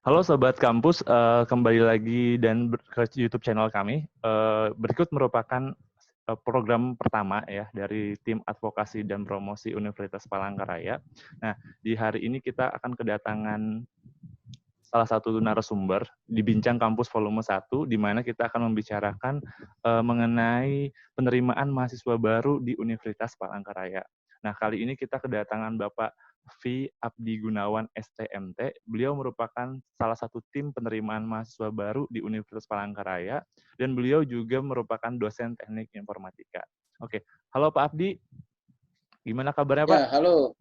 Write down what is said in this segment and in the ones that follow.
Halo Sobat Kampus, kembali lagi ke YouTube channel kami. Berikut merupakan program pertama ya dari tim advokasi dan promosi Universitas Palangkaraya. Nah, di hari ini kita akan kedatangan salah satu narasumber di Bincang Kampus Volume 1, di mana kita akan membicarakan mengenai penerimaan mahasiswa baru di Universitas Palangkaraya. Nah, kali ini kita kedatangan Bapak V. Abdi Gunawan STMT. Beliau merupakan salah satu tim penerimaan mahasiswa baru di Universitas Palangkaraya, dan beliau juga merupakan dosen teknik informatika. Oke, halo Pak Abdi, gimana kabarnya Pak? Ya, halo.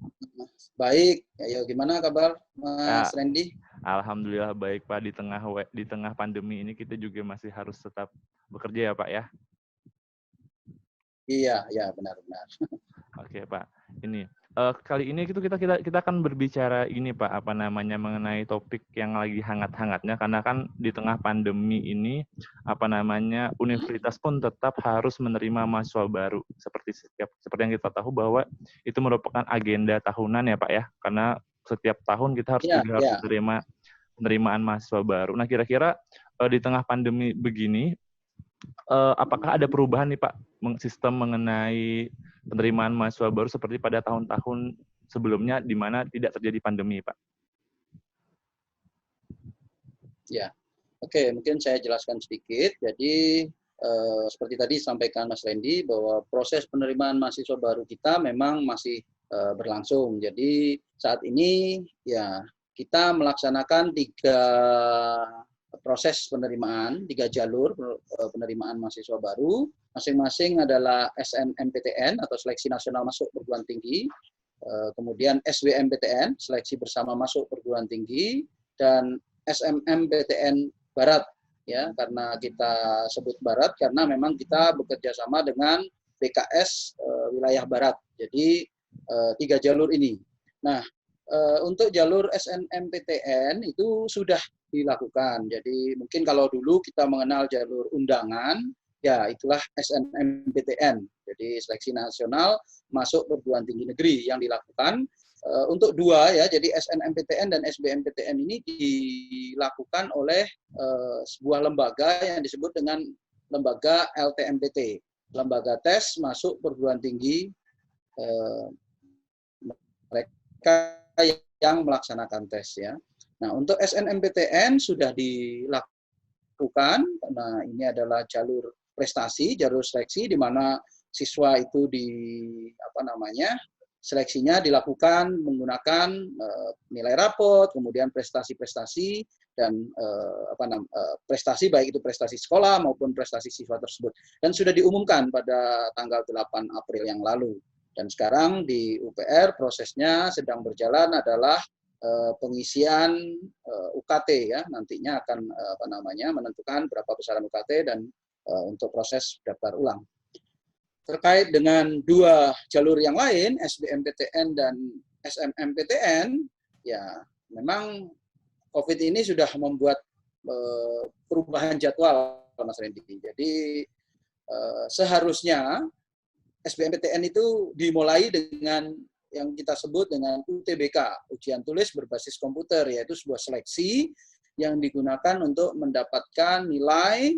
Baik. Ayo, gimana kabar Mas Ya, Randy? Alhamdulillah baik Pak, di tengah pandemi ini kita juga masih harus tetap bekerja ya Pak ya. Iya, ya benar-benar. Oke Pak, ini kali ini kita akan berbicara ini Pak, apa namanya, mengenai topik yang lagi hangat-hangatnya, karena kan di tengah pandemi ini apa namanya, universitas pun tetap harus menerima mahasiswa baru, seperti yang kita tahu bahwa itu merupakan agenda tahunan ya Pak ya, karena setiap tahun kita Iya, harus ya. menerima penerimaan mahasiswa baru. Nah, kira-kira di tengah pandemi begini, apakah ada perubahan nih Pak, sistem mengenai penerimaan mahasiswa baru seperti pada tahun-tahun sebelumnya di mana tidak terjadi pandemi Pak? Ya. Oke, mungkin saya jelaskan sedikit. Jadi seperti tadi sampaikan Mas Randy bahwa proses penerimaan mahasiswa baru kita memang masih berlangsung. Jadi saat ini ya kita melaksanakan 3 jalur penerimaan mahasiswa baru. Masing-masing adalah SNMPTN atau Seleksi Nasional Masuk Perguruan Tinggi, kemudian SBMPTN, Seleksi Bersama Masuk Perguruan Tinggi, dan SMMPTN Barat, ya, karena kita sebut Barat karena memang kita bekerja sama dengan BKS wilayah Barat. Jadi 3 jalur ini. Nah, untuk jalur SNMPTN itu sudah dilakukan. Jadi mungkin kalau dulu kita mengenal jalur undangan, ya itulah SNMPTN. Jadi Seleksi Nasional Masuk Perguruan Tinggi Negeri yang dilakukan. Untuk dua ya, jadi SNMPTN dan SBMPTN ini dilakukan oleh sebuah lembaga yang disebut dengan lembaga LTMPT, Lembaga Tes Masuk Perguruan Tinggi mereka yang melaksanakan tes ya. Nah, untuk SNMPTN sudah dilakukan, nah ini adalah jalur prestasi, jalur seleksi di mana siswa itu seleksinya dilakukan menggunakan nilai rapot, kemudian prestasi-prestasi dan prestasi baik itu prestasi sekolah maupun prestasi siswa tersebut, dan sudah diumumkan pada tanggal 8 April yang lalu. Dan sekarang di UPR prosesnya sedang berjalan adalah pengisian UKT ya, nantinya akan menentukan berapa besaran UKT dan untuk proses daftar ulang. Terkait dengan 2 jalur yang lain, SBMPTN dan SMMPTN, ya memang COVID ini sudah membuat perubahan jadwal, Mas Randy. Jadi seharusnya SBMPTN itu dimulai dengan yang kita sebut dengan UTBK, ujian tulis berbasis komputer, yaitu sebuah seleksi yang digunakan untuk mendapatkan nilai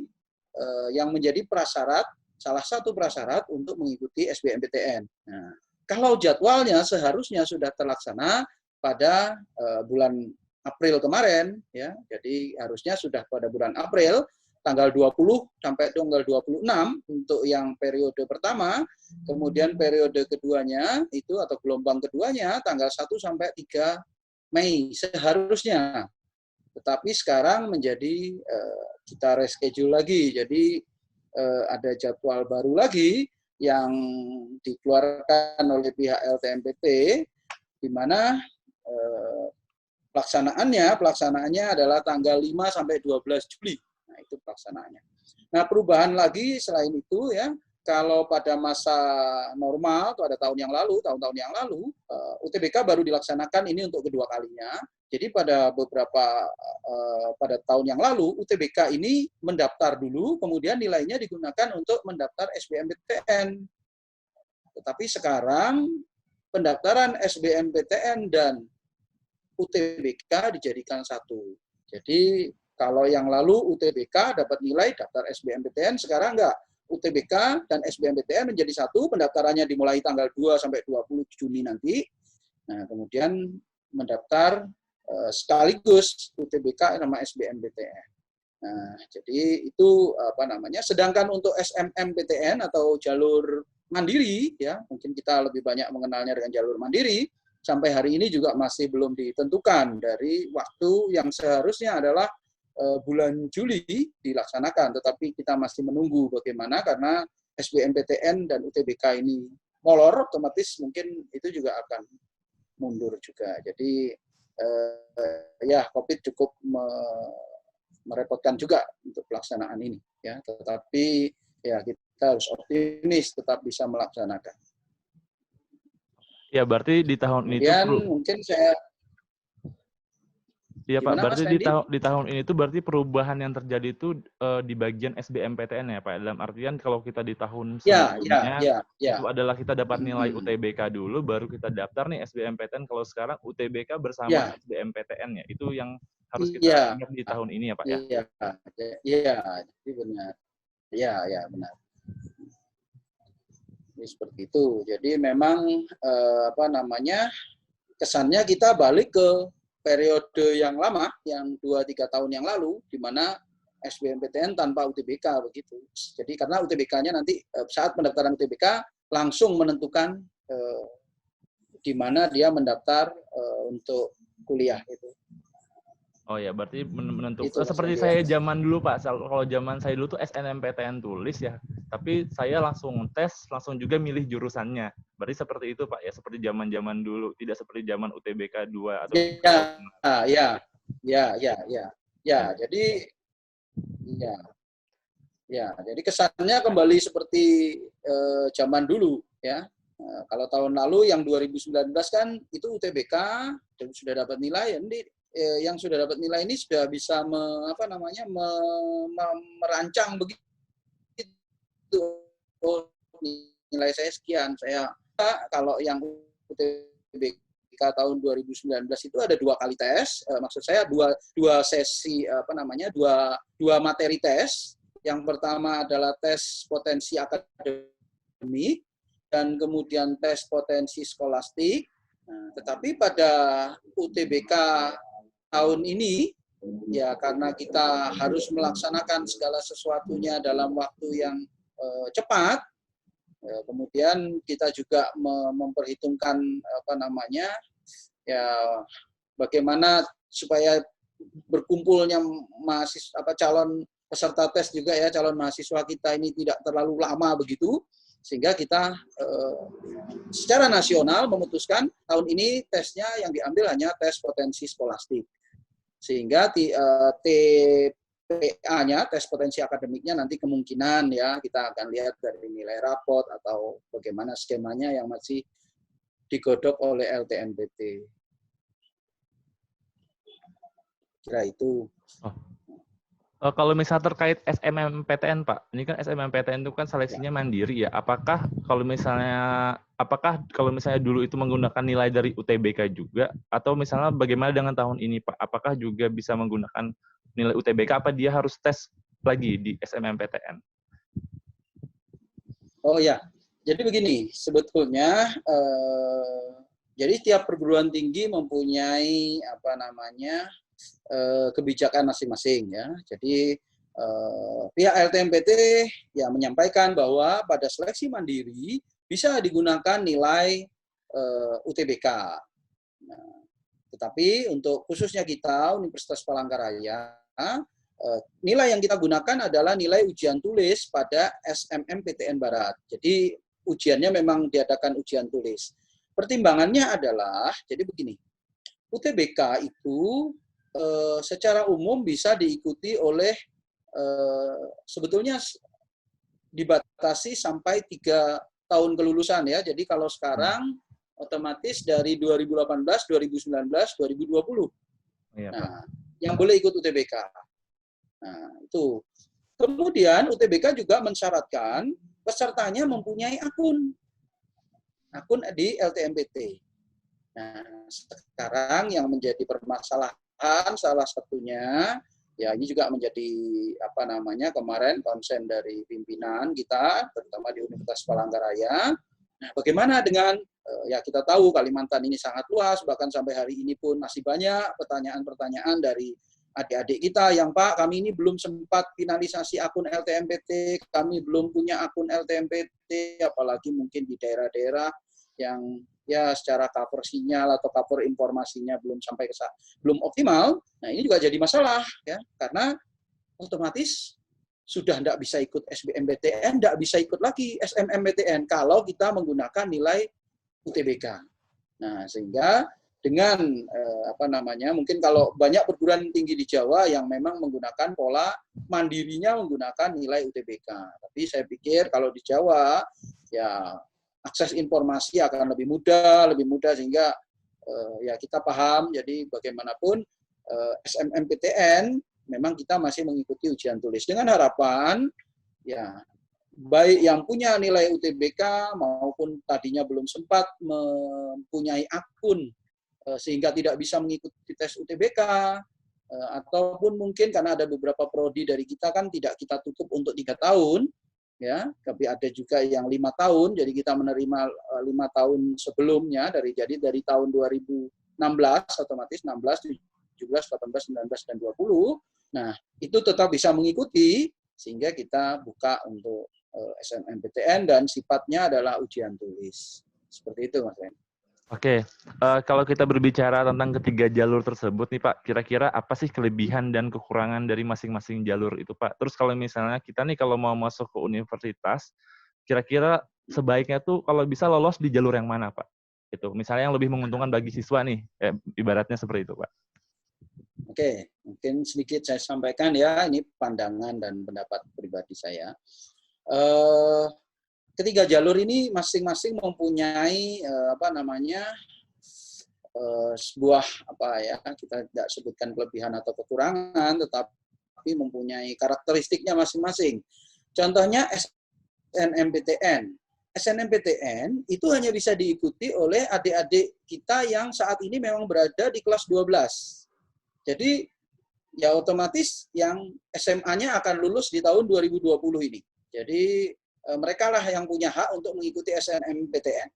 yang menjadi prasyarat, salah satu prasyarat untuk mengikuti SBMPTN. Nah, kalau jadwalnya seharusnya sudah terlaksana pada bulan April kemarin, ya, jadi harusnya sudah pada bulan April, tanggal 20 sampai tanggal 26 untuk yang periode pertama, kemudian periode keduanya itu atau gelombang keduanya tanggal 1 sampai 3 Mei seharusnya. Tetapi sekarang menjadi kita reschedule lagi, jadi ada jadwal baru lagi yang dikeluarkan oleh pihak LTMPT, di mana pelaksanaannya adalah tanggal 5 sampai 12 Juli. Nah, itu pelaksanaannya. Nah, perubahan lagi selain itu ya, kalau pada masa normal atau ada tahun-tahun yang lalu, UTBK baru dilaksanakan ini untuk kedua kalinya. Jadi pada pada tahun yang lalu UTBK ini mendaftar dulu, kemudian nilainya digunakan untuk mendaftar SBMPTN. Tetapi sekarang pendaftaran SBMPTN dan UTBK dijadikan satu. Jadi kalau yang lalu UTBK dapat nilai daftar SBMPTN, sekarang enggak. UTBK dan SBMPTN menjadi satu, pendaftarannya dimulai tanggal 2 sampai 20 Juni nanti. Nah, kemudian mendaftar sekaligus UTBK sama SBMPTN. Nah, jadi itu apa namanya? Sedangkan untuk SMMPTN atau jalur mandiri, ya mungkin kita lebih banyak mengenalnya dengan jalur mandiri, sampai hari ini juga masih belum ditentukan dari waktu yang seharusnya adalah bulan Juli dilaksanakan, tetapi kita masih menunggu bagaimana karena SBMPTN dan UTBK ini molor, otomatis mungkin itu juga akan mundur juga. Jadi ya COVID cukup merepotkan juga untuk pelaksanaan ini, ya. Tetapi ya kita harus optimis tetap bisa melaksanakan. Ya, berarti di tahun Kemudian ini tuh mungkin saya Iya Pak, gimana Mas berarti Randy? di tahun ini tuh berarti perubahan yang terjadi itu di bagian SBMPTN ya Pak. Dalam artian kalau kita di tahun Ya, sebelumnya ya. itu adalah kita dapat nilai UTBK dulu, baru kita daftar nih SBMPTN. Kalau sekarang UTBK bersama Ya, SBMPTN ya, itu yang harus kita iya, ingat di tahun ini ya Pak ya. iya, iya, jadi benar. Ya, benar. Jadi seperti itu. Jadi memang apa namanya, kesannya kita balik ke periode yang lama, yang 2-3 tahun yang lalu, di mana SBMPTN tanpa UTBK begitu. Jadi karena UTBK-nya nanti saat pendaftaran UTBK langsung menentukan di mana dia mendaftar untuk kuliah itu. Oh ya, berarti menentukan Itu Mas seperti Randy ya. saya zaman dulu Pak. Kalau zaman saya dulu tuh SNMPTN tulis ya, tapi saya langsung tes, langsung juga milih jurusannya. Berarti seperti itu Pak ya, seperti zaman-zaman dulu, tidak seperti zaman UTBK 2 atau 3 tahun yang lalu. Ya. Jadi jadi kesannya kembali seperti zaman dulu ya. Kalau tahun lalu yang 2019 kan itu UTBK sudah dapat nilai, yang sudah dapat nilai ini sudah bisa merancang begitu. Oh, nilai saya sekian. Kalau yang UTBK tahun 2019 itu ada 2 kali tes, maksud saya dua sesi dua materi tes. Yang pertama adalah tes potensi akademik dan kemudian tes potensi skolastik. Nah, tetapi pada UTBK tahun ini ya karena kita harus melaksanakan segala sesuatunya dalam waktu yang cepat, kemudian kita juga memperhitungkan bagaimana supaya berkumpulnya calon peserta tes juga ya, calon mahasiswa kita ini tidak terlalu lama begitu, sehingga kita secara nasional memutuskan tahun ini tesnya yang diambil hanya tes potensi skolastik, sehingga TPA-nya, tes potensi akademiknya nanti kemungkinan ya kita akan lihat dari nilai rapot atau bagaimana skemanya yang masih digodok oleh LTMPT. Kira itu. Kalau misalnya terkait SMMPTN Pak, ini kan SMMPTN itu kan seleksinya mandiri ya. Apakah kalau misalnya dulu itu menggunakan nilai dari UTBK juga, atau misalnya bagaimana dengan tahun ini Pak? Apakah juga bisa menggunakan nilai UTBK? Apa dia harus tes lagi di SMMPTN? Oh ya, jadi begini sebetulnya. Jadi tiap perguruan tinggi mempunyai kebijakan masing-masing ya. Jadi pihak LTMPT ya menyampaikan bahwa pada seleksi mandiri bisa digunakan nilai UTBK. Nah, tetapi untuk khususnya kita Universitas Palangkaraya, nilai yang kita gunakan adalah nilai ujian tulis pada SMMPTN Barat. Jadi ujiannya memang diadakan ujian tulis. Pertimbangannya adalah jadi begini. UTBK itu secara umum bisa diikuti oleh sebetulnya dibatasi sampai 3 tahun kelulusan ya. Jadi kalau sekarang otomatis dari 2018, 2019, 2020. Iya, nah, yang boleh ikut UTBK. Nah, itu. Kemudian UTBK juga mensyaratkan pesertanya mempunyai akun di LTMPT. Nah, sekarang yang menjadi permasalahan tambahan salah satunya, ya ini juga menjadi kemarin konsen dari pimpinan kita, terutama di Universitas Palangkaraya. Nah, bagaimana dengan ya kita tahu Kalimantan ini sangat luas, bahkan sampai hari ini pun masih banyak pertanyaan-pertanyaan dari adik-adik kita yang Pak, kami ini belum sempat finalisasi akun LTMPT, kami belum punya akun LTMPT, apalagi mungkin di daerah-daerah yang ya secara cover sinyal atau cover informasinya belum sampai belum optimal. Nah, ini juga jadi masalah ya, karena otomatis sudah tidak bisa ikut SBMPTN, tidak bisa ikut lagi SNMPTN kalau kita menggunakan nilai UTBK. Nah, sehingga dengan mungkin kalau banyak perguruan tinggi di Jawa yang memang menggunakan pola mandirinya menggunakan nilai UTBK. Tapi saya pikir kalau di Jawa ya akses informasi akan lebih mudah sehingga ya kita paham. Jadi bagaimanapun SNMPTN memang kita masih mengikuti ujian tulis dengan harapan ya baik yang punya nilai UTBK maupun tadinya belum sempat mempunyai akun sehingga tidak bisa mengikuti tes UTBK ataupun mungkin karena ada beberapa prodi dari kita kan tidak kita tutup untuk 3 tahun ya, tapi ada juga yang 5 tahun, jadi kita menerima 5 tahun sebelumnya dari tahun 2016 otomatis 16, 17, 18, 19 dan 20. Nah, itu tetap bisa mengikuti sehingga kita buka untuk SNMPTN dan sifatnya adalah ujian tulis. Seperti itu, Mas Ren. Oke, kalau kita berbicara tentang ketiga jalur tersebut nih Pak, kira-kira apa sih kelebihan dan kekurangan dari masing-masing jalur itu Pak? Terus kalau misalnya kita nih kalau mau masuk ke universitas, kira-kira sebaiknya tuh kalau bisa lolos di jalur yang mana Pak? Itu misalnya yang lebih menguntungkan bagi siswa nih, ibaratnya seperti itu Pak. Oke, mungkin sedikit saya sampaikan ya, ini pandangan dan pendapat pribadi saya. Ketiga jalur ini masing-masing mempunyai sebuah kita tidak sebutkan kelebihan atau kekurangan, tetapi mempunyai karakteristiknya masing-masing. Contohnya SNMPTN. SNMPTN itu hanya bisa diikuti oleh adik-adik kita yang saat ini memang berada di kelas 12. Jadi ya otomatis yang SMA-nya akan lulus di tahun 2020 ini. Jadi mereka lah yang punya hak untuk mengikuti SNMPTN.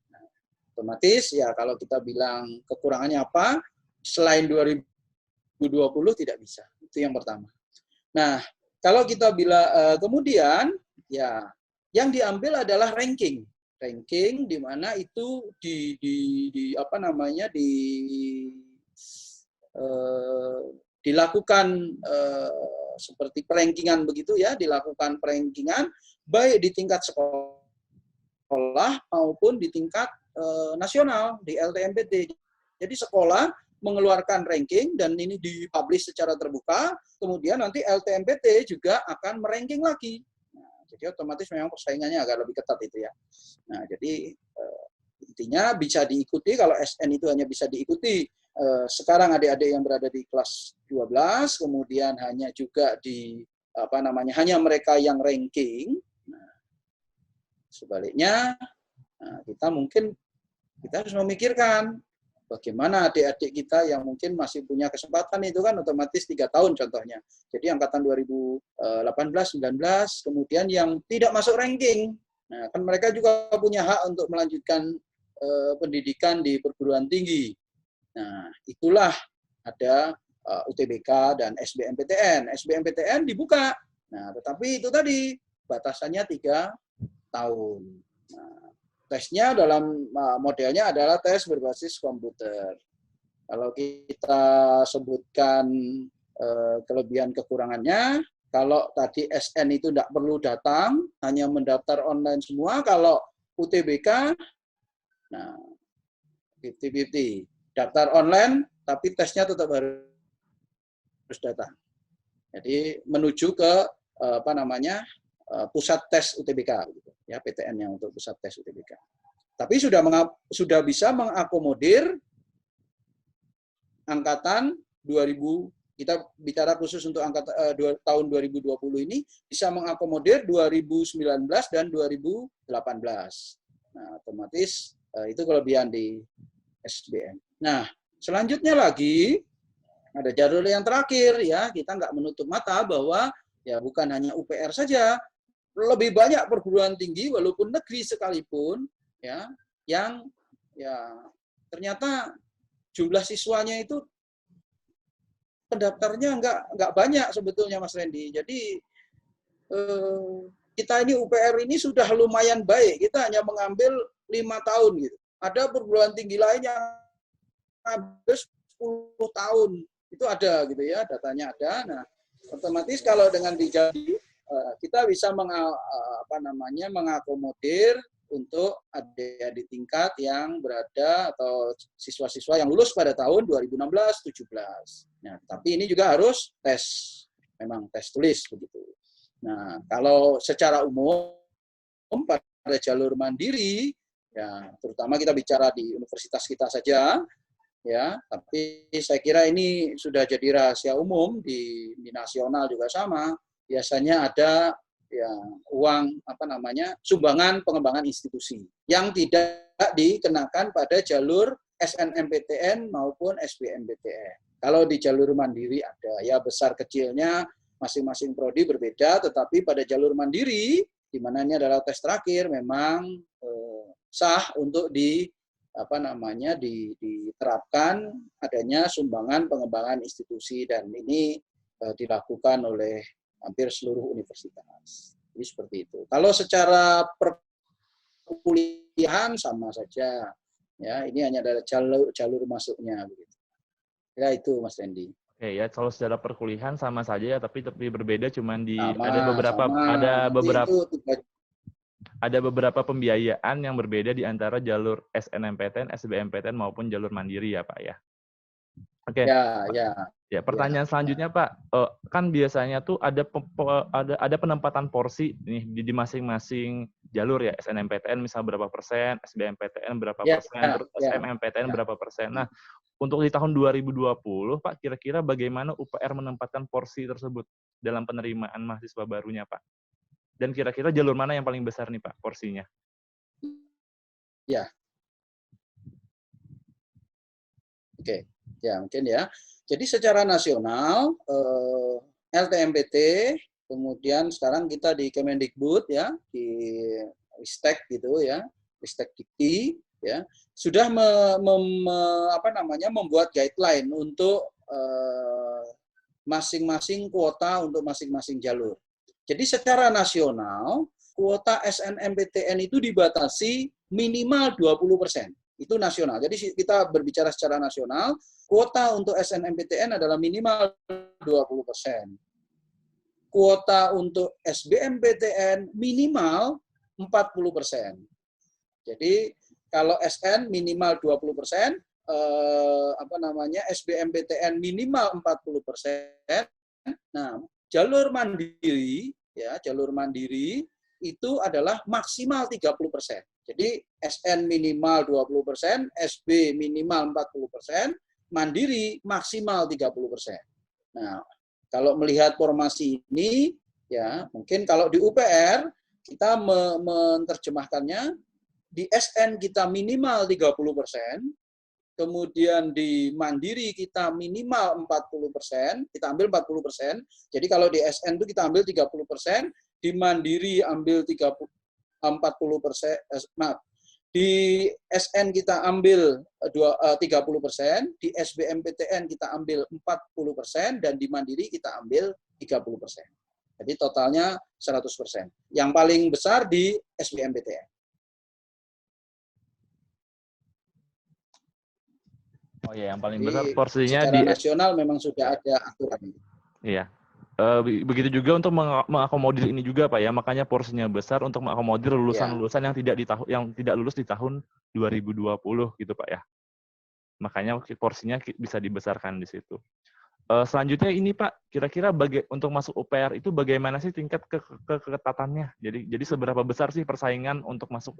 Nah, otomatis ya kalau kita bilang kekurangannya apa, selain 2020 tidak bisa. Itu yang pertama. Nah, kalau kita bilang kemudian ya yang diambil adalah ranking di mana itu dilakukan seperti perankingan begitu ya, dilakukan perankingan baik di tingkat sekolah maupun di tingkat nasional di LTMPT. Jadi sekolah mengeluarkan ranking dan ini dipublish secara terbuka, kemudian nanti LTMPT juga akan meranking lagi. Nah, jadi otomatis memang persaingannya agak lebih ketat itu ya. Nah, jadi intinya bisa diikuti, kalau SN itu hanya bisa diikuti sekarang adik-adik yang berada di kelas 12, kemudian hanya juga di hanya mereka yang ranking. Nah, sebaliknya kita harus memikirkan bagaimana adik-adik kita yang mungkin masih punya kesempatan itu kan otomatis 3 tahun contohnya. Jadi angkatan 2018, 19, kemudian yang tidak masuk ranking. Nah, kan mereka juga punya hak untuk melanjutkan pendidikan di perguruan tinggi. Nah, itulah ada UTBK dan SBMPTN. SBMPTN dibuka. Nah, tetapi itu tadi batasannya 3 tahun. Nah, tesnya dalam modelnya adalah tes berbasis komputer. Kalau kita sebutkan kelebihan kekurangannya, kalau tadi SN itu tidak perlu datang, hanya mendaftar online semua. Kalau UTBK, nah 50-50. Daftar online, tapi tesnya tetap harus datang. Jadi menuju ke pusat tes UTBK, gitu, ya PTN yang untuk pusat tes UTBK. Tapi sudah bisa mengakomodir angkatan 2000. Kita bicara khusus untuk tahun 2020 ini bisa mengakomodir 2019 dan 2018. Nah, otomatis itu kelebihan di SBM. Nah, selanjutnya lagi Ada jalur yang terakhir, ya kita nggak menutup mata bahwa ya bukan hanya UPR saja, lebih banyak perguruan tinggi walaupun negeri sekalipun, ya yang ya ternyata jumlah siswanya itu pendaftarnya nggak banyak sebetulnya, Mas Randy. Jadi kita ini UPR ini sudah lumayan baik, kita hanya mengambil 5 tahun gitu. Ada perguruan tinggi lain yang habis 10 tahun. Itu ada gitu ya, datanya ada. Nah, otomatis kalau dengan dijadi kita bisa mengakomodir untuk adik-adik tingkat yang berada atau siswa-siswa yang lulus pada tahun 2016-17. Nah, tapi ini juga harus tes, memang tes tulis begitu. Nah, kalau secara umum pada jalur mandiri, ya terutama kita bicara di universitas kita saja, ya, tapi saya kira ini sudah jadi rahasia umum di nasional juga sama. Biasanya ada ya uang sumbangan pengembangan institusi yang tidak dikenakan pada jalur SNMPTN maupun SBMPTN. Kalau di jalur mandiri ada, ya besar kecilnya masing-masing prodi berbeda, tetapi pada jalur mandiri, di mana ini adalah tes terakhir, memang sah untuk diterapkan adanya sumbangan pengembangan institusi, dan ini dilakukan oleh hampir seluruh universitas. Jadi seperti itu. Kalau secara perkuliahan sama saja, ya ini hanya ada jalur masuknya begitu. Ya itu, Mas Randy. Oke ya, kalau secara perkuliahan sama saja ya, tapi berbeda cuman di Sama. Ada beberapa pembiayaan yang berbeda di antara jalur SNMPTN, SBMPTN maupun jalur mandiri ya Pak ya. Oke. Ya, pertanyaan selanjutnya Pak, kan biasanya tuh ada penempatan porsi nih di masing-masing jalur ya, SNMPTN misal berapa persen, SBMPTN berapa persen, terus SMMPTN berapa persen. Nah, untuk di tahun 2020 Pak, kira-kira bagaimana UPR menempatkan porsi tersebut dalam penerimaan mahasiswa barunya Pak? Dan kira-kira jalur mana yang paling besar nih Pak porsinya? Ya. Oke, ya mungkin ya. Jadi secara nasional LTMPT, kemudian sekarang kita di Kemendikbud ya, di Ristek gitu ya, Ristek Dikti ya, sudah membuat guideline untuk masing-masing kuota untuk masing-masing jalur. Jadi secara nasional kuota SNMPTN itu dibatasi minimal 20%. Itu nasional. Jadi kita berbicara secara nasional, kuota untuk SNMPTN adalah minimal 20%. Kuota untuk SBMPTN minimal 40%. Jadi kalau SN minimal 20%, SBMPTN minimal 40%. Nah, jalur mandiri itu adalah maksimal 30%. Jadi SN minimal 20%, SB minimal 40%, mandiri maksimal 30%. Nah, kalau melihat formasi ini, ya mungkin kalau di UPR kita menerjemahkannya, di SN kita minimal 30%, kemudian di mandiri kita minimal 40%, kita ambil 40%. Jadi kalau di SN itu kita ambil 30%, di mandiri ambil 40%, di SN kita ambil 30%, di SBMPTN kita ambil 40%, dan di mandiri kita ambil 30%. Jadi totalnya 100%. Yang paling besar di SBMPTN. Oh ya, yang paling besar porsinya secara nasional memang sudah ada aturan. Iya. Begitu juga untuk mengakomodir ini juga Pak ya, makanya porsinya besar untuk mengakomodir lulusan-lulusan yang tidak lulus di tahun 2020 gitu Pak ya. Makanya porsinya bisa dibesarkan di situ. Selanjutnya ini Pak, kira-kira untuk masuk UPR itu bagaimana sih tingkat keketatannya? Jadi seberapa besar sih persaingan untuk masuk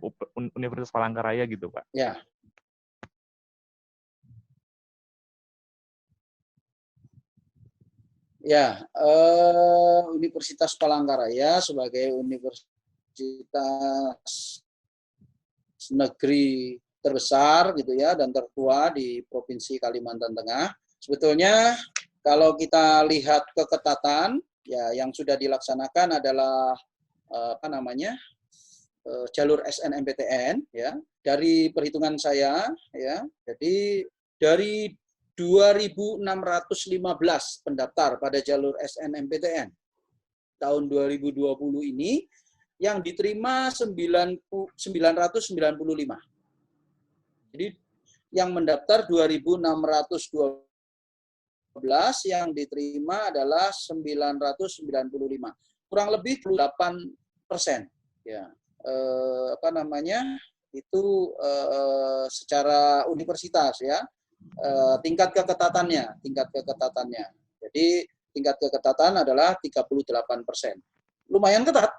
Universitas Palangkaraya gitu Pak? Ya. Ya, Universitas Palangkaraya sebagai universitas negeri terbesar gitu ya dan tertua di Provinsi Kalimantan Tengah. Sebetulnya Kalau kita lihat keketatan, ya yang sudah dilaksanakan adalah jalur SNMPTN, ya. Dari perhitungan saya, ya, jadi dari 2.615 pendaftar pada jalur SNMPTN tahun 2020 ini, yang diterima 995. Jadi yang mendaftar 2.612, yang diterima adalah 995. Kurang lebih 8%. Ya. Itu secara universitas, ya. Tingkat keketatannya. Jadi tingkat keketatan adalah 38%. Lumayan ketat.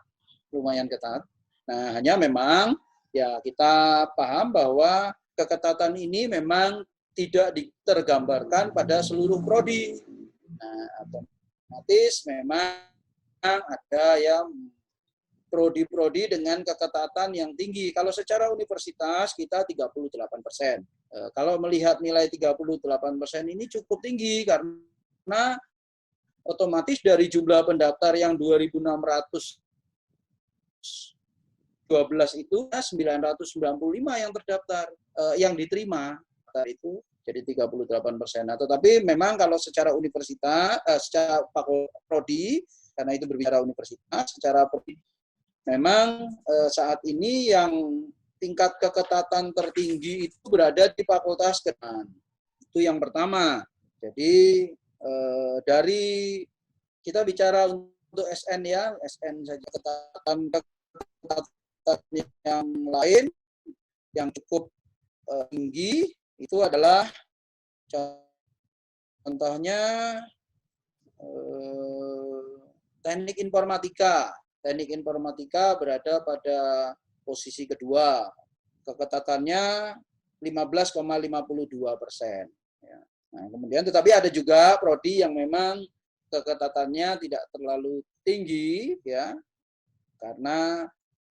Nah, hanya memang ya kita paham bahwa keketatan ini memang tidak tergambarkan pada seluruh prodi. Nah, otomatis memang ada yang prodi-prodi dengan keketatan yang tinggi. Kalau secara universitas kita 38%. Kalau melihat nilai 38% ini cukup tinggi karena otomatis dari jumlah pendaftar yang 2.612 itu 995 yang terdaftar, yang diterima itu jadi 38%. Nah, tetapi memang kalau secara universitas, secara prodi, karena itu berbicara universitas, secara prodi, memang saat ini yang tingkat keketatan tertinggi itu berada di Fakultas Kedokteran. Itu yang pertama. Jadi dari kita bicara untuk SN, ya, SN saja, keketatan yang lain yang cukup tinggi itu adalah contohnya teknik informatika. Teknik informatika berada pada posisi kedua. Keketatannya 15,52%. Ya. Nah, kemudian tetapi ada juga prodi yang memang keketatannya tidak terlalu tinggi, ya, karena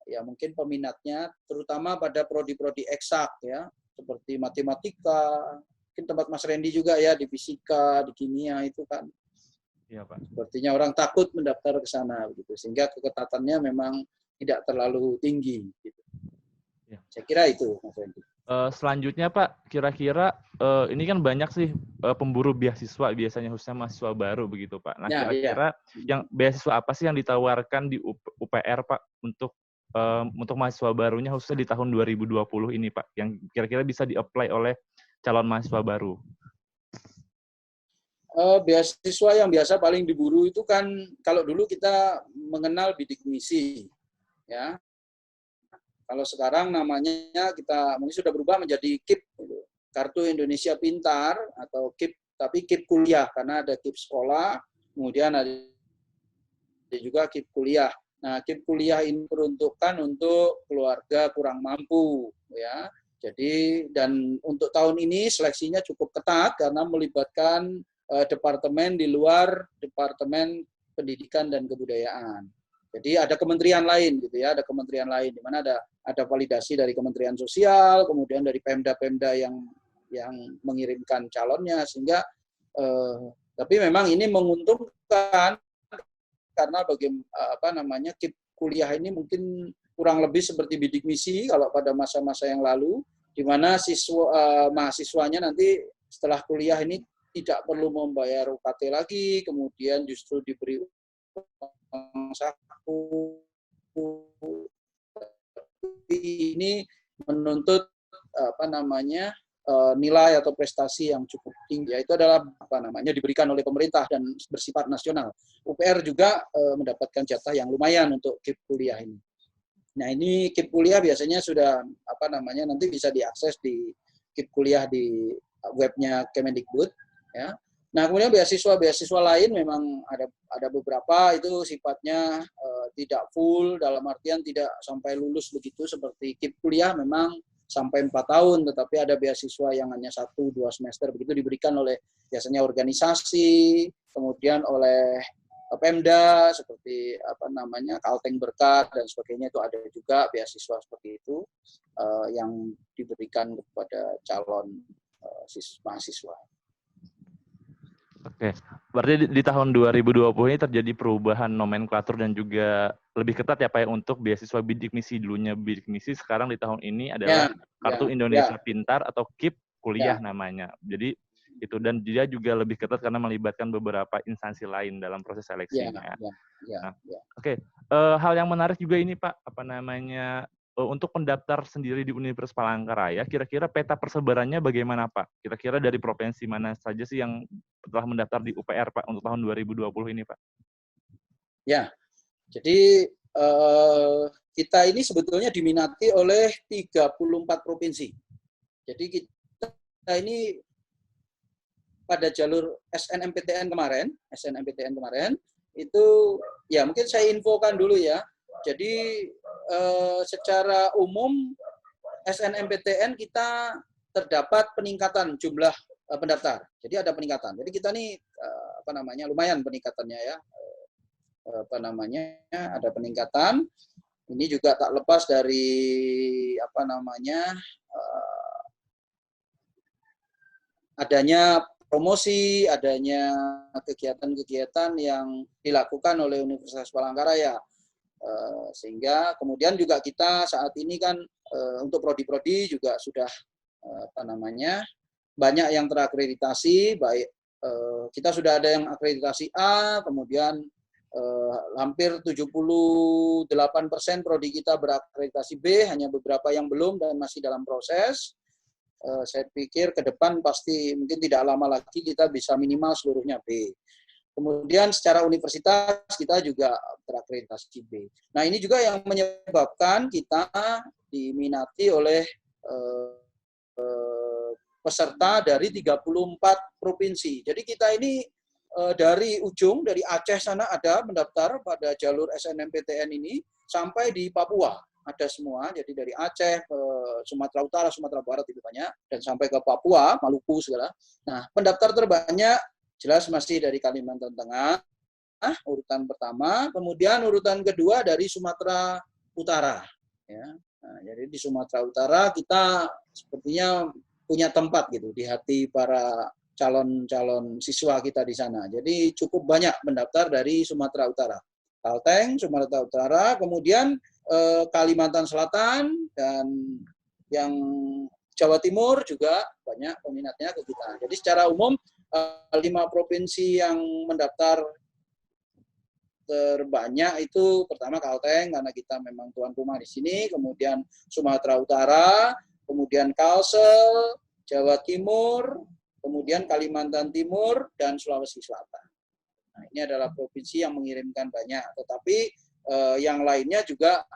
ya mungkin peminatnya terutama pada prodi-prodi eksak, ya, seperti matematika, mungkin tempat Mas Randy juga, ya, di fisika, di kimia itu kan. Iya, Pak. Sepertinya orang takut mendaftar ke sana begitu, sehingga keketatannya memang tidak terlalu tinggi gitu. Ya. Saya kira itu, Mas Randy. Selanjutnya Pak, kira-kira ini kan banyak sih pemburu beasiswa biasanya, khususnya mahasiswa baru begitu Pak. Nah, kira-kira yang beasiswa apa sih yang ditawarkan di UPR Pak untuk mahasiswa barunya khususnya di tahun 2020 ini Pak, yang kira-kira bisa di-apply oleh calon mahasiswa baru? Beasiswa yang biasa paling diburu itu kan, kalau dulu kita mengenal bidik misi, ya. Kalau sekarang namanya kita mungkin sudah berubah menjadi KIP, Kartu Indonesia Pintar, atau KIP, tapi KIP kuliah, karena ada KIP sekolah, kemudian ada juga KIP kuliah. Nah, KIP kuliah ini peruntukan untuk keluarga kurang mampu, ya. Jadi, dan untuk tahun ini seleksinya cukup ketat karena melibatkan departemen di luar Departemen Pendidikan dan Kebudayaan. Jadi ada kementerian lain gitu, ya, ada kementerian lain di mana ada validasi dari Kementerian Sosial, kemudian dari Pemda-Pemda yang mengirimkan calonnya, sehingga tapi memang ini menguntungkan karena KIP kuliah ini mungkin kurang lebih seperti bidik misi kalau pada masa-masa yang lalu, di mana mahasiswanya nanti setelah kuliah ini tidak perlu membayar UKT lagi, kemudian justru diberi uang saku. Ini menuntut nilai atau prestasi yang cukup tinggi. Itu adalah diberikan oleh pemerintah dan bersifat nasional. UPR juga mendapatkan jatah yang lumayan untuk KIP kuliah ini. Nah, ini KIP kuliah biasanya sudah nanti bisa diakses di KIP kuliah di webnya Kemendikbud, ya. Nah, kemudian beasiswa lain memang ada beberapa itu sifatnya tidak full, dalam artian tidak sampai lulus begitu, seperti KIP kuliah memang sampai 4 tahun, tetapi ada beasiswa yang hanya 1-2 semester begitu, diberikan oleh biasanya organisasi, kemudian oleh Pemda seperti Kalteng Berkat dan sebagainya, itu ada juga beasiswa seperti itu yang diberikan kepada calon mahasiswa. Oke, berarti di tahun 2020 ini terjadi perubahan nomenklatur dan juga lebih ketat ya Pak ya untuk beasiswa bidik misi. Dulunya bidik misi, sekarang di tahun ini adalah Ya, Kartu ya, ya, Indonesia Pintar atau KIP Kuliah ya, namanya. Jadi itu, dan dia juga lebih ketat karena melibatkan beberapa instansi lain dalam proses ya, seleksinya. ya, ya, Nah, ya. oke. Hal yang menarik juga ini Pak, apa namanya, untuk pendaftar sendiri di Universitas Palangkaraya, kira-kira peta persebarannya bagaimana Pak? Kira-kira dari provinsi mana saja sih yang telah mendaftar di UPR Pak untuk tahun 2020 ini Pak? Ya, jadi kita ini sebetulnya diminati oleh 34 provinsi. Jadi kita ini pada jalur SNMPTN kemarin, itu ya mungkin saya infokan dulu ya. Jadi secara umum SNMPTN kita terdapat peningkatan jumlah pendaftar. Jadi ada peningkatan. Jadi kita nih lumayan peningkatannya ya. Ada peningkatan. Ini juga tak lepas dari adanya promosi, adanya kegiatan-kegiatan yang dilakukan oleh Universitas Palangkaraya. Sehingga kemudian juga kita saat ini kan untuk prodi-prodi juga sudah banyak yang terakreditasi, baik kita sudah ada yang akreditasi A, kemudian hampir 78% prodi kita berakreditasi B, hanya beberapa yang belum dan masih dalam proses. Saya pikir ke depan pasti mungkin tidak lama lagi kita bisa minimal seluruhnya B. Kemudian secara universitas kita juga terakreditasi B. Nah ini juga yang menyebabkan kita diminati oleh peserta dari 34 provinsi. Jadi kita ini dari ujung, dari Aceh sana ada mendaftar pada jalur SNMPTN ini sampai di Papua. Ada semua, jadi dari Aceh ke Sumatera Utara, Sumatera Barat itu banyak, dan sampai ke Papua, Maluku segala. Nah, pendaftar terbanyak jelas masih dari Kalimantan Tengah, urutan pertama, kemudian urutan kedua dari Sumatera Utara. Ya. Nah, jadi di Sumatera Utara kita sepertinya punya tempat gitu di hati para calon-calon siswa kita di sana. Jadi cukup banyak pendaftar dari Sumatera Utara. Kalteng, Sumatera Utara, kemudian Kalimantan Selatan, dan yang Jawa Timur juga banyak peminatnya ke kita. Jadi secara umum 5 provinsi yang mendaftar terbanyak itu pertama Kalteng karena kita memang tuan rumah di sini, kemudian Sumatera Utara, kemudian Kalsel, Jawa Timur, kemudian Kalimantan Timur, dan Sulawesi Selatan. Nah, ini adalah provinsi yang mengirimkan banyak, tetapi yang lainnya juga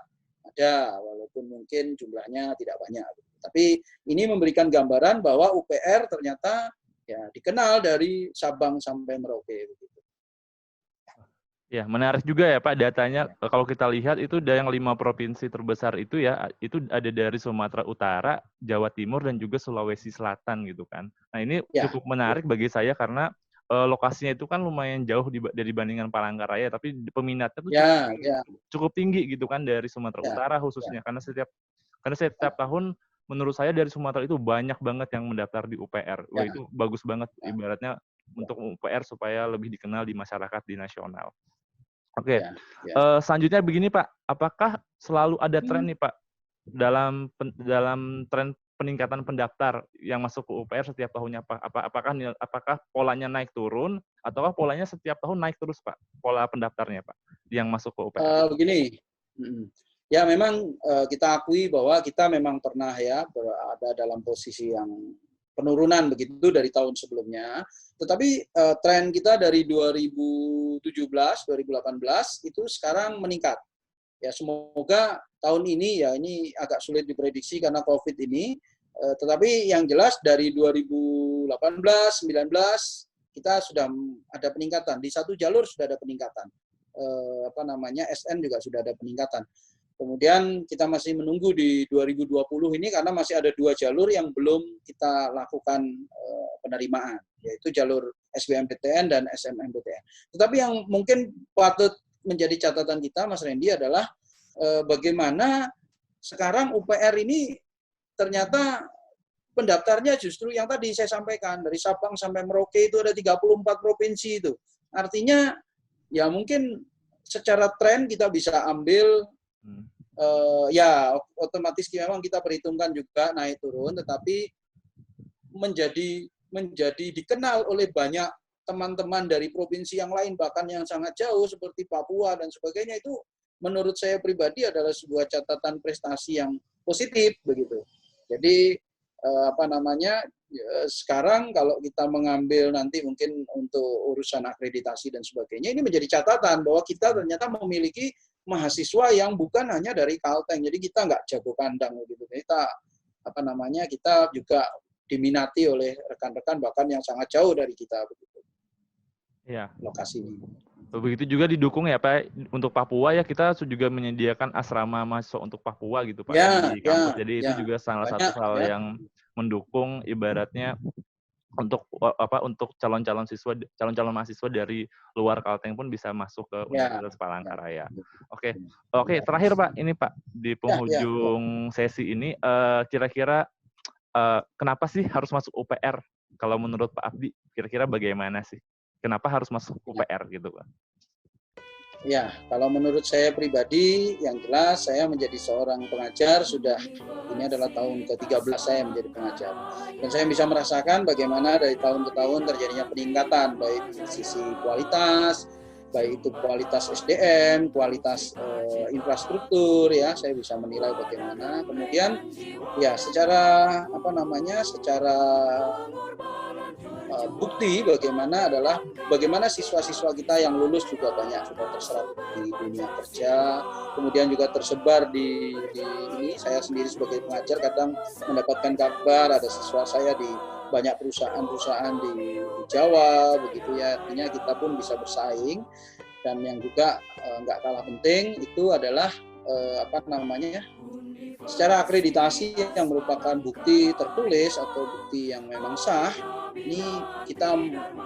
ada, walaupun mungkin jumlahnya tidak banyak. Tapi ini memberikan gambaran bahwa UPR ternyata ya dikenal dari Sabang sampai Merauke. Begitu. Ya, menarik juga ya Pak datanya. Kalau kita lihat itu ada yang 5 provinsi terbesar itu ya, itu ada dari Sumatera Utara, Jawa Timur, dan juga Sulawesi Selatan gitu kan. Nah ini Ya, cukup menarik bagi saya karena lokasinya itu kan lumayan jauh dari bandingan Palangkaraya, tapi peminatnya tuh ya, ya, cukup tinggi gitu kan dari Sumatera ya, Utara ya, khususnya, karena setiap tahun menurut saya dari Sumatera itu banyak banget yang mendaftar di UPR. Wah ya, itu bagus banget ya, ibaratnya ya, untuk UPR supaya lebih dikenal di masyarakat di nasional. Oke, ya, ya. selanjutnya begini Pak, apakah selalu ada tren nih Pak dalam tren peningkatan pendaftar yang masuk ke UPR setiap tahunnya Pak? Apakah polanya naik turun ataukah polanya setiap tahun naik terus Pak? Pola pendaftarnya Pak yang masuk ke UPR itu. Begini, ya memang kita akui bahwa kita memang pernah ya berada dalam posisi yang penurunan begitu dari tahun sebelumnya. Tetapi tren kita dari 2017, 2018 itu sekarang meningkat. Ya semoga tahun ini ya ini agak sulit diprediksi karena COVID ini. Tetapi yang jelas dari 2018, 19 kita sudah ada peningkatan. Di satu jalur sudah ada peningkatan. SN juga sudah ada peningkatan. Kemudian kita masih menunggu di 2020 ini karena masih ada 2 jalur yang belum kita lakukan penerimaan, yaitu jalur SBMPTN dan SNMPTN. Tetapi yang mungkin patut menjadi catatan kita, Mas Randy, adalah bagaimana sekarang UPR ini ternyata pendaftarnya justru yang tadi saya sampaikan, dari Sabang sampai Merauke itu ada 34 provinsi itu. Artinya ya mungkin secara tren kita bisa ambil ya otomatis memang kita perhitungkan juga naik turun, tetapi menjadi dikenal oleh banyak teman-teman dari provinsi yang lain, bahkan yang sangat jauh seperti Papua dan sebagainya, itu menurut saya pribadi adalah sebuah catatan prestasi yang positif begitu. Jadi sekarang kalau kita mengambil nanti mungkin untuk urusan akreditasi dan sebagainya, ini menjadi catatan bahwa kita ternyata memiliki mahasiswa yang bukan hanya dari Kalteng. Jadi kita nggak jago kandang gitu. Kita juga diminati oleh rekan-rekan bahkan yang sangat jauh dari kita begitu. Ya. Lokasinya. Begitu juga didukung ya Pak untuk Papua ya, kita juga menyediakan asrama mahasiswa untuk Papua gitu Pak di kampus. Jadi itu juga salah satu hal yang mendukung ibaratnya untuk calon-calon mahasiswa dari luar Kalteng pun bisa masuk ke Universitas Palangkaraya. Oke, terakhir Pak, ini Pak di penghujung sesi ini kira-kira kenapa sih harus masuk UPR? Kalau menurut Pak Abdi, kira-kira bagaimana sih? Kenapa harus masuk UPR gitu Pak? Ya, kalau menurut saya pribadi, yang jelas saya menjadi seorang pengajar ini adalah tahun ke-13 saya menjadi pengajar. Dan saya bisa merasakan bagaimana dari tahun ke tahun terjadinya peningkatan, baik di sisi kualitas, baik itu kualitas SDM, kualitas infrastruktur, ya saya bisa menilai bagaimana. Kemudian ya secara bukti bagaimana siswa-siswa kita yang lulus juga banyak sudah terserap di dunia kerja, kemudian juga tersebar di ini. Saya sendiri sebagai pengajar kadang mendapatkan kabar ada siswa saya di banyak perusahaan-perusahaan di Jawa begitu ya. Artinya kita pun bisa bersaing. Dan yang juga nggak kalah penting itu adalah secara akreditasi yang merupakan bukti tertulis atau bukti yang memang sah. Ini kita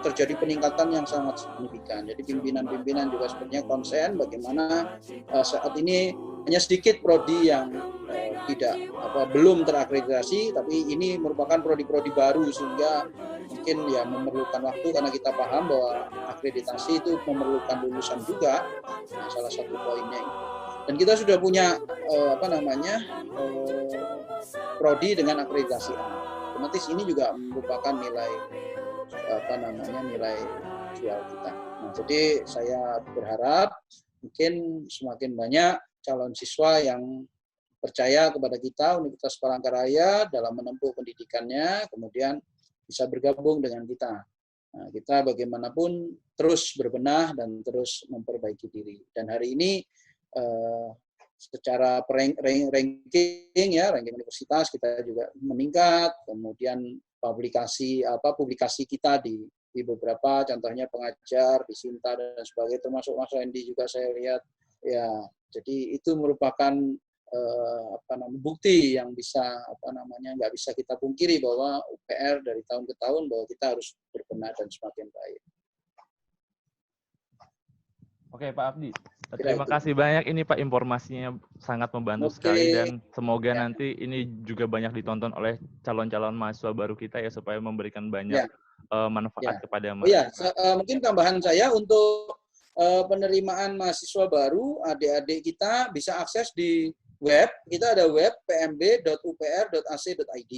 terjadi peningkatan yang sangat signifikan. Jadi pimpinan-pimpinan juga sebenarnya konsen bagaimana saat ini hanya sedikit prodi yang belum terakreditasi, tapi ini merupakan prodi-prodi baru sehingga mungkin ya memerlukan waktu karena kita paham bahwa akreditasi itu memerlukan lulusan juga. Nah, salah satu poinnya itu. Dan kita sudah punya prodi dengan akreditasi A. Otomatis ini juga merupakan nilai jual kita. Nah, jadi saya berharap mungkin semakin banyak calon siswa yang percaya kepada kita Universitas Palangkaraya dalam menempuh pendidikannya, kemudian bisa bergabung dengan kita. Nah, kita bagaimanapun terus berbenah dan terus memperbaiki diri. Dan hari ini secara ranking universitas kita juga meningkat, kemudian publikasi kita di beberapa, contohnya pengajar di Sinta dan sebagainya, termasuk Mas Randy juga saya lihat ya. Jadi itu merupakan bukti yang nggak bisa kita pungkiri bahwa UPR dari tahun ke tahun bahwa kita harus berbenah dan semakin baik. Oke Pak Abdi, terima kasih banyak ini Pak, informasinya sangat membantu sekali dan semoga nanti ini juga banyak ditonton oleh calon-calon mahasiswa baru kita ya supaya memberikan banyak manfaat kepada mereka. Mungkin tambahan saya untuk penerimaan mahasiswa baru, adik-adik kita bisa akses di web, kita ada web pmb.upr.ac.id.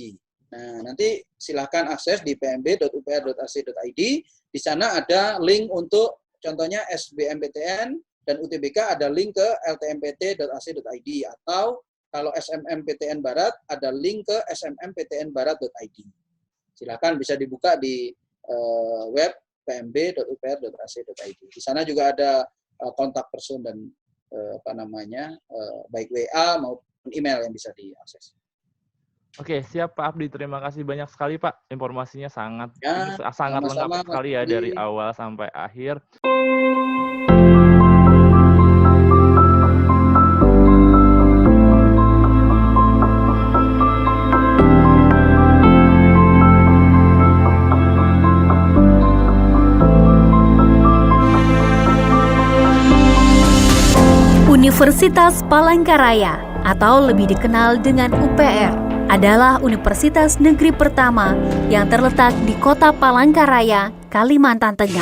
Nah, nanti silahkan akses di pmb.upr.ac.id. Di sana ada link untuk contohnya SBMPTN dan UTBK, ada link ke ltmpt.ac.id, atau kalau SMMPTN Barat ada link ke smmptnbarat.id. Silakan bisa dibuka di web pmb.upr.ac.id. Di sana juga ada kontak person dan baik WA maupun email yang bisa diakses. Oke, siap Pak Abdi. Terima kasih banyak sekali Pak. Informasinya sangat lengkap sekali ya dari awal sampai akhir. Universitas Palangkaraya atau lebih dikenal dengan UPR adalah universitas negeri pertama yang terletak di Kota Palangkaraya, Kalimantan Tengah.